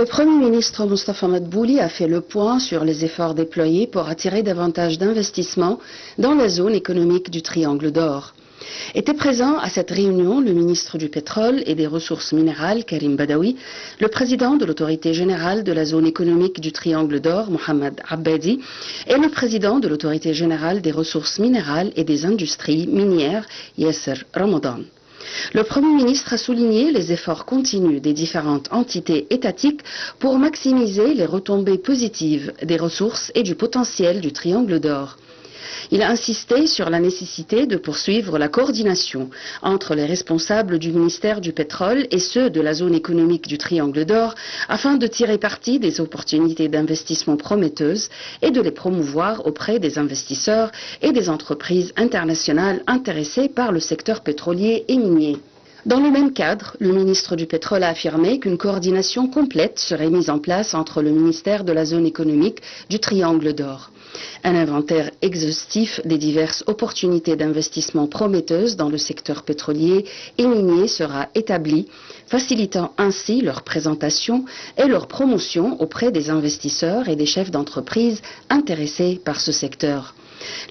Le Premier ministre Mostafa Madbouli a fait le point sur les efforts déployés pour attirer davantage d'investissements dans la zone économique du Triangle d'Or. Était présent à cette réunion le ministre du Pétrole et des Ressources minérales, Karim Badawi, le président de l'autorité générale de la zone économique du Triangle d'Or, Mohamed Abbadi, et le président de l'autorité générale des Ressources minérales et des industries minières, Yasser Ramadan. Le Premier ministre a souligné les efforts continus des différentes entités étatiques pour maximiser les retombées positives des ressources et du potentiel du Triangle d'Or. Il a insisté sur la nécessité de poursuivre la coordination entre les responsables du ministère du Pétrole et ceux de la zone économique du Triangle d'Or afin de tirer parti des opportunités d'investissement prometteuses et de les promouvoir auprès des investisseurs et des entreprises internationales intéressées par le secteur pétrolier et minier. Dans le même cadre, le ministre du Pétrole a affirmé qu'une coordination complète serait mise en place entre le ministère de la zone économique du Triangle d'Or. Un inventaire exhaustif des diverses opportunités d'investissement prometteuses dans le secteur pétrolier et minier sera établi, facilitant ainsi leur présentation et leur promotion auprès des investisseurs et des chefs d'entreprise intéressés par ce secteur.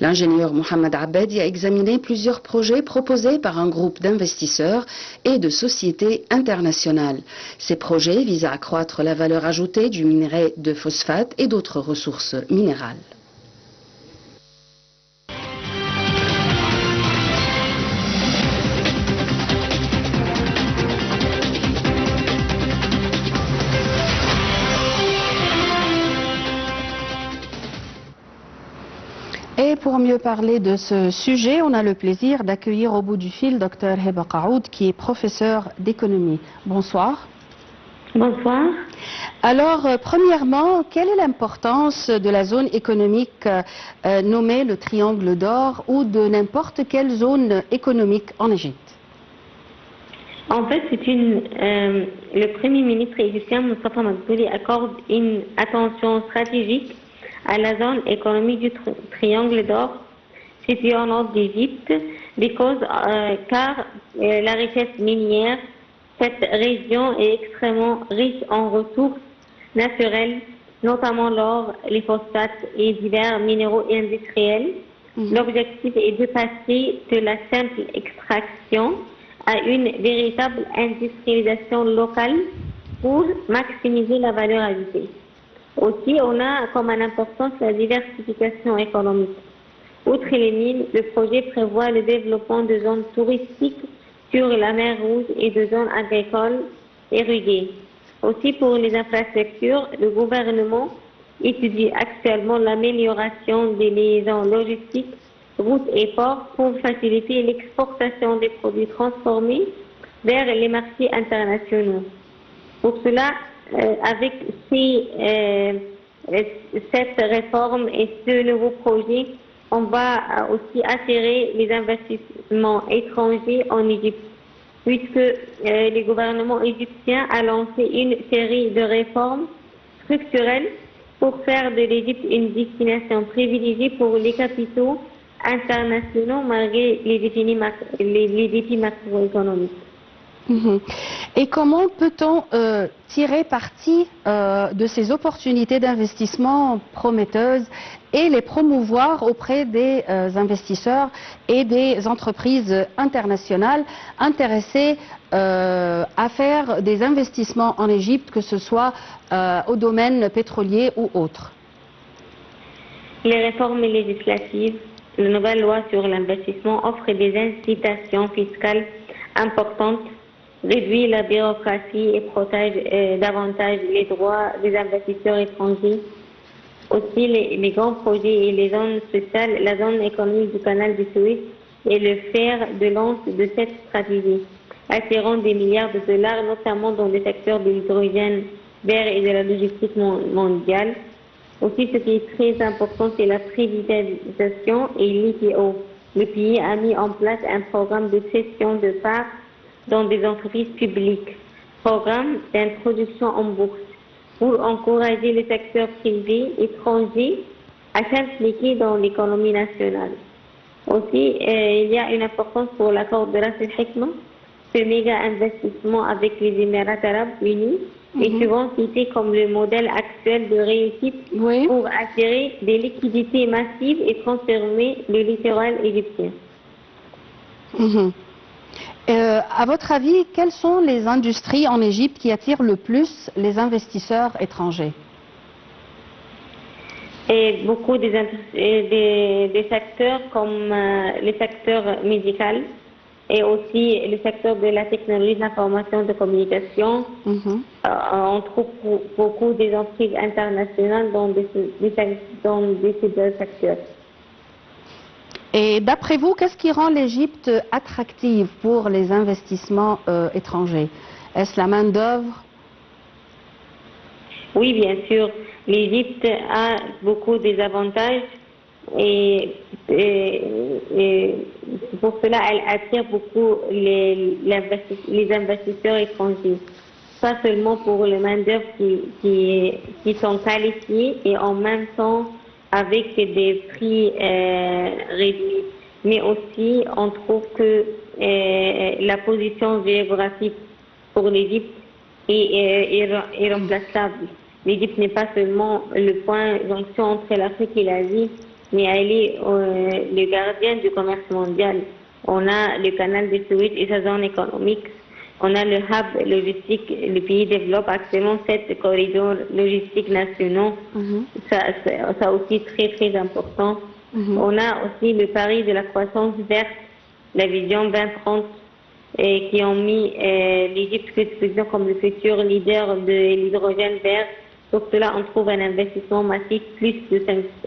L'ingénieur Mohamed Abbadi a examiné plusieurs projets proposés par un groupe d'investisseurs et de sociétés internationales. Ces projets visent à accroître la valeur ajoutée du minerai de phosphate et d'autres ressources minérales. Et pour mieux parler de ce sujet, on a le plaisir d'accueillir au bout du fil Dr Heba Qaoud, qui est professeur d'économie. Bonsoir. Bonsoir. Alors, premièrement, quelle est l'importance de la zone économique nommée le Triangle d'Or ou de n'importe quelle zone économique en Égypte? En fait, le Premier ministre égyptien Mostafa Madbouli accorde une attention stratégique à la zone économique du Triangle d'Or située au nord d'Égypte, car la richesse minière, cette région est extrêmement riche en ressources naturelles, notamment l'or, les phosphates et divers minéraux industriels. L'objectif est de passer de la simple extraction à une véritable industrialisation locale pour maximiser la valeur ajoutée. Aussi, on a comme une importance la diversification économique. Outre les mines, le projet prévoit le développement de zones touristiques sur la mer Rouge et de zones agricoles irriguées. Aussi, pour les infrastructures, le gouvernement étudie actuellement l'amélioration des liaisons logistiques, routes et ports pour faciliter l'exportation des produits transformés vers les marchés internationaux. Pour cela, avec cette réforme et ce nouveau projet, on va aussi attirer les investissements étrangers en Égypte, puisque le gouvernement égyptien a lancé une série de réformes structurelles pour faire de l'Égypte une destination privilégiée pour les capitaux internationaux malgré les défis macroéconomiques. Et comment peut-on tirer parti de ces opportunités d'investissement prometteuses et les promouvoir auprès des investisseurs et des entreprises internationales intéressées à faire des investissements en Égypte, que ce soit au domaine pétrolier ou autre? Les réformes législatives, la nouvelle loi sur l'investissement offre des incitations fiscales importantes, réduit la bureaucratie et protège davantage les droits des investisseurs étrangers. Aussi, les grands projets et les zones spéciales, la zone économique du canal de Suez est le fer de lance de cette stratégie, attirant des milliards de dollars, notamment dans le secteur de l'hydrogène vert et de la logistique mondiale. Aussi, ce qui est très important, c'est la privatisation et l'IPO. Le pays a mis en place un programme de cession de parts dans des entreprises publiques, programme d'introduction en bourse, pour encourager le secteur privé étranger à s'impliquer dans l'économie nationale. Aussi, il y a une importance pour l'accord de Ras el Hikma, ce méga investissement avec les Émirats arabes unis est souvent cité comme le modèle actuel de réussite pour attirer des liquidités massives et transformer le littoral égyptien. À votre avis, quelles sont les industries en Égypte qui attirent le plus les investisseurs étrangers? Et beaucoup des secteurs comme le secteur médical et aussi le secteur de la technologie de l'information et de communication. On trouve beaucoup des entreprises internationales dans ces deux secteurs. Et d'après vous, qu'est-ce qui rend l'Égypte attractive pour les investissements étrangers? Est-ce la main-d'œuvre? Oui, bien sûr. L'Égypte a beaucoup d'avantages et pour cela, elle attire beaucoup les investisseurs étrangers. Pas seulement pour les main-d'œuvre qui sont qualifiés et en même temps avec des prix réduits. Mais aussi, on trouve que la position géographique pour l'Égypte est irremplaçable. L'Égypte n'est pas seulement le point de jonction entre l'Afrique et l'Asie, mais elle est le gardien du commerce mondial. On a le canal de Suez et sa zone économique. On a le hub logistique. Le pays développe actuellement 7 corridors logistiques nationaux. Ça aussi très important. On a aussi le pari de la croissance verte, la vision 2030, qui ont mis l'Égypte comme le futur leader de l'hydrogène vert. Pour cela, on trouve un investissement massif, plus de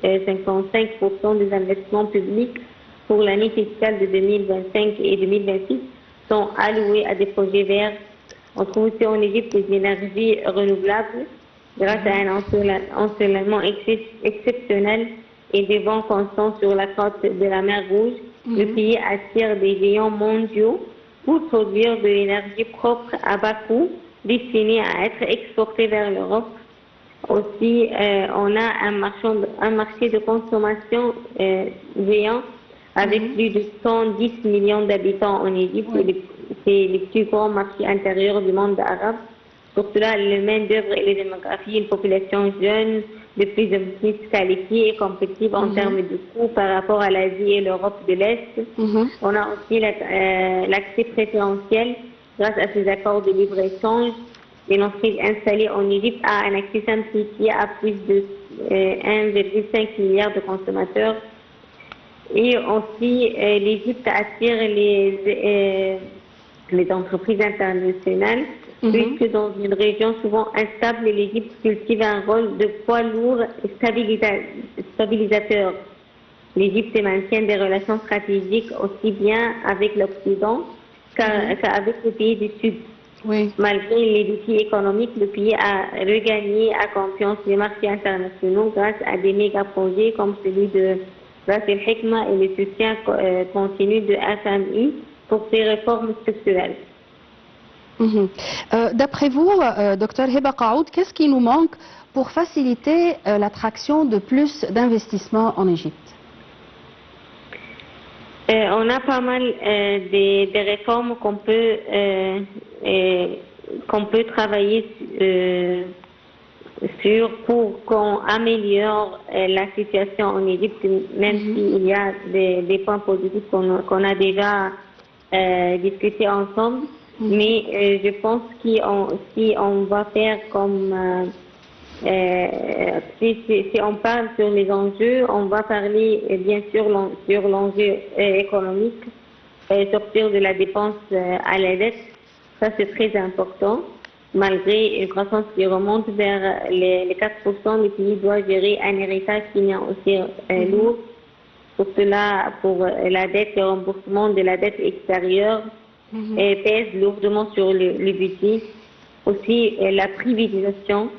55% des investissements publics pour l'année fiscale de 2025 et 2026 sont alloués à des projets verts. On trouve aussi en Égypte des énergies renouvelables grâce à un ensoleillement exceptionnel et des vents constants sur la côte de la mer Rouge. Le pays attire des géants mondiaux pour produire de l'énergie propre à bas coût destinée à être exportée vers l'Europe. Aussi, on a un marché de consommation géant avec plus de 110 millions d'habitants en Égypte. C'est le plus grand marché intérieur du monde arabe. Pour cela, le main-d'œuvre et la démographie, une population jeune, de plus en plus qualifiée et compétitive en termes de coûts par rapport à l'Asie et l'Europe de l'Est. On a aussi l'accès préférentiel grâce à ces accords de libre-échange. Une entreprise installée en Égypte a un accès simplifié à plus de 1,5 milliard de consommateurs. Et aussi, l'Égypte attire les entreprises internationales, puisque dans une région souvent instable, l'Égypte cultive un rôle de poids lourd et stabilisateur. L'Égypte maintient des relations stratégiques aussi bien avec l'Occident qu'avec les pays du Sud. Malgré les défis économiques, le pays a regagné à confiance les marchés internationaux grâce à des méga-projets comme celui de Ras El Hikma et le soutien continu de FMI pour ces réformes structurelles. D'après vous, Dr Hiba Qaoud, qu'est-ce qui nous manque pour faciliter l'attraction de plus d'investissements en Égypte? On a pas mal des réformes qu'on peut travailler sur pour qu'on améliore la situation en Égypte, même s'il y a des points positifs qu'on a déjà discutés ensemble. Mais je pense que si on va faire comme si on parle sur les enjeux, on va parler bien sûr sur l'enjeu économique, sortir de la dépense à la dette. Ça, c'est très important. Malgré une croissance qui remonte vers les 4%, le pays doit gérer un héritage qui est aussi lourd. Pour cela, pour la dette, le remboursement de la dette extérieure pèse lourdement sur le budget. Aussi, la privatisation.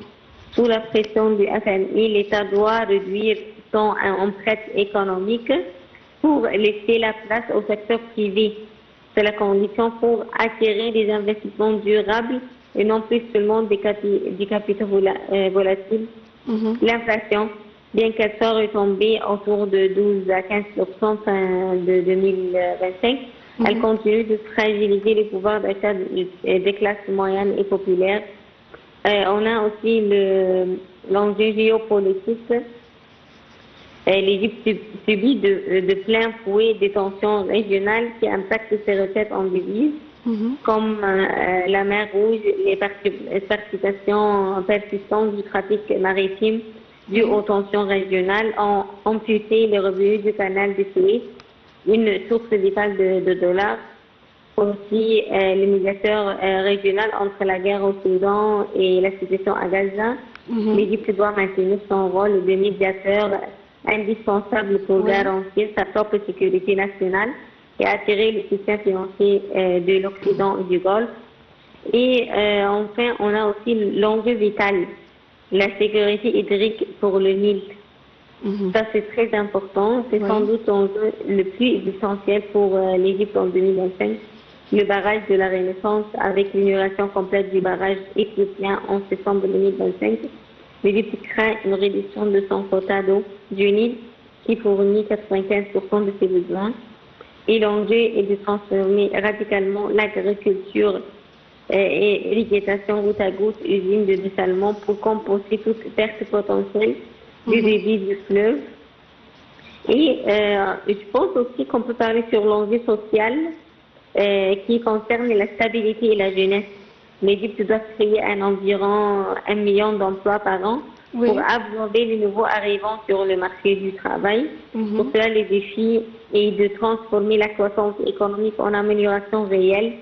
Sous la pression du FMI, l'État doit réduire son empreinte économique pour laisser la place au secteur privé. C'est la condition pour attirer des investissements durables et non plus seulement des capitaux volatiles. L'inflation, bien qu'elle soit retombée autour de 12 à 15% fin de 2025, elle continue de fragiliser le pouvoir d'achat des classes moyennes et populaires. On a aussi l'enjeu géopolitique. L'Égypte subit de plein fouet des tensions régionales qui impactent ses recettes en devises, comme la mer Rouge, les perturbations persistantes du trafic maritime dues aux tensions régionales ont amputé les revenus du canal de Suez, une source vitale de dollars. Aussi, le médiateur régional entre la guerre au Soudan et la situation à Gaza, l'Égypte doit maintenir son rôle de médiateur indispensable pour garantir sa propre sécurité nationale et attirer le soutien financier de l'Occident et du Golfe. Et enfin, on a aussi l'enjeu vital, la sécurité hydrique pour le Nil. Ça, c'est très important. C'est sans doute l'enjeu le plus essentiel pour l'Égypte en 2025. Le barrage de la Renaissance, avec l'inauguration complète du barrage éthiopien en septembre 2025, l'Égypte craint une réduction de son quota d'eau du Nil, qui fournit 95% de ses besoins. Et l'enjeu est de transformer radicalement l'agriculture et l'irrigation goutte à goutte, usine de dessalement, pour compenser toute perte potentielle du débit du fleuve. Et je pense aussi qu'on peut parler sur l'enjeu social qui concerne la stabilité et la jeunesse. L'Égypte doit créer environ 1 million d'emplois par an pour absorber les nouveaux arrivants sur le marché du travail. Pour cela, le défi est de transformer la croissance économique en amélioration réelle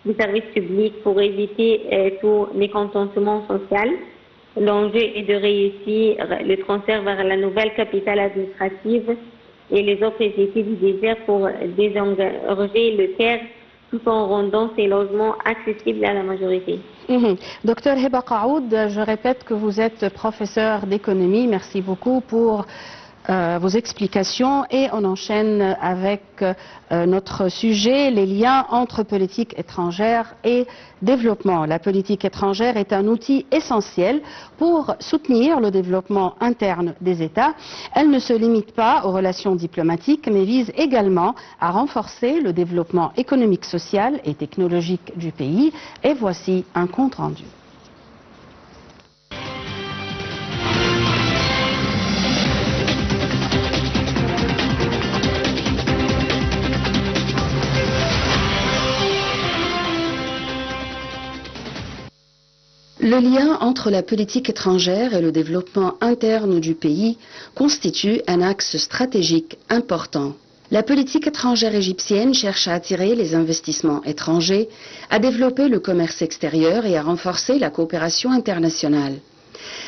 des services publics pour éviter tout mécontentement social. L'enjeu est de réussir le transfert vers la nouvelle capitale administrative et les autres étés du désert pour désengorger le terre tout en rendant ces logements accessibles à la majorité. Docteur Heba Qaoud, je répète que vous êtes professeur d'économie. Merci beaucoup pour vos explications et on enchaîne avec notre sujet, les liens entre politique étrangère et développement. La politique étrangère est un outil essentiel pour soutenir le développement interne des États. Elle ne se limite pas aux relations diplomatiques, mais vise également à renforcer le développement économique, social et technologique du pays. Et voici un compte rendu. Le lien entre la politique étrangère et le développement interne du pays constitue un axe stratégique important. La politique étrangère égyptienne cherche à attirer les investissements étrangers, à développer le commerce extérieur et à renforcer la coopération internationale.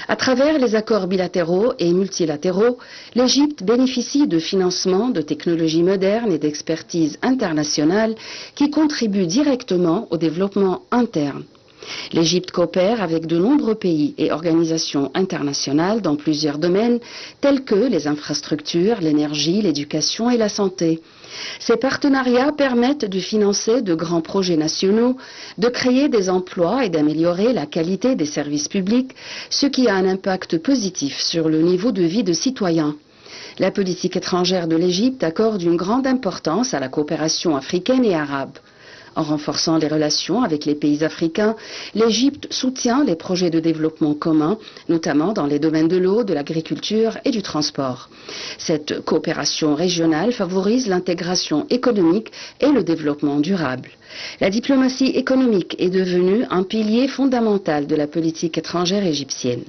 À travers les accords bilatéraux et multilatéraux, l'Égypte bénéficie de financements, de technologies modernes et d'expertise internationale qui contribuent directement au développement interne. L'Égypte coopère avec de nombreux pays et organisations internationales dans plusieurs domaines tels que les infrastructures, l'énergie, l'éducation et la santé. Ces partenariats permettent de financer de grands projets nationaux, de créer des emplois et d'améliorer la qualité des services publics, ce qui a un impact positif sur le niveau de vie de citoyens. La politique étrangère de l'Égypte accorde une grande importance à la coopération africaine et arabe. En renforçant les relations avec les pays africains, l'Égypte soutient les projets de développement communs, notamment dans les domaines de l'eau, de l'agriculture et du transport. Cette coopération régionale favorise l'intégration économique et le développement durable. La diplomatie économique est devenue un pilier fondamental de la politique étrangère égyptienne.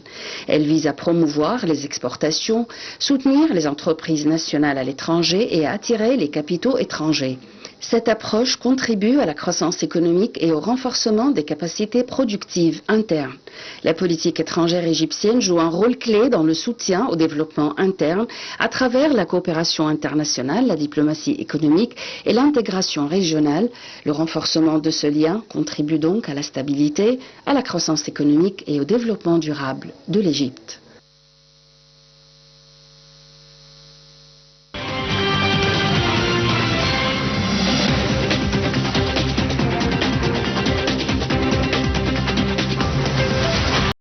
Elle vise à promouvoir les exportations, soutenir les entreprises nationales à l'étranger et à attirer les capitaux étrangers. Cette approche contribue à la croissance économique et au renforcement des capacités productives internes. La politique étrangère égyptienne joue un rôle clé dans le soutien au développement interne à travers la coopération internationale, la diplomatie économique et l'intégration régionale. Le renforcement de ce lien contribue donc à la stabilité, à la croissance économique et au développement durable de l'Égypte.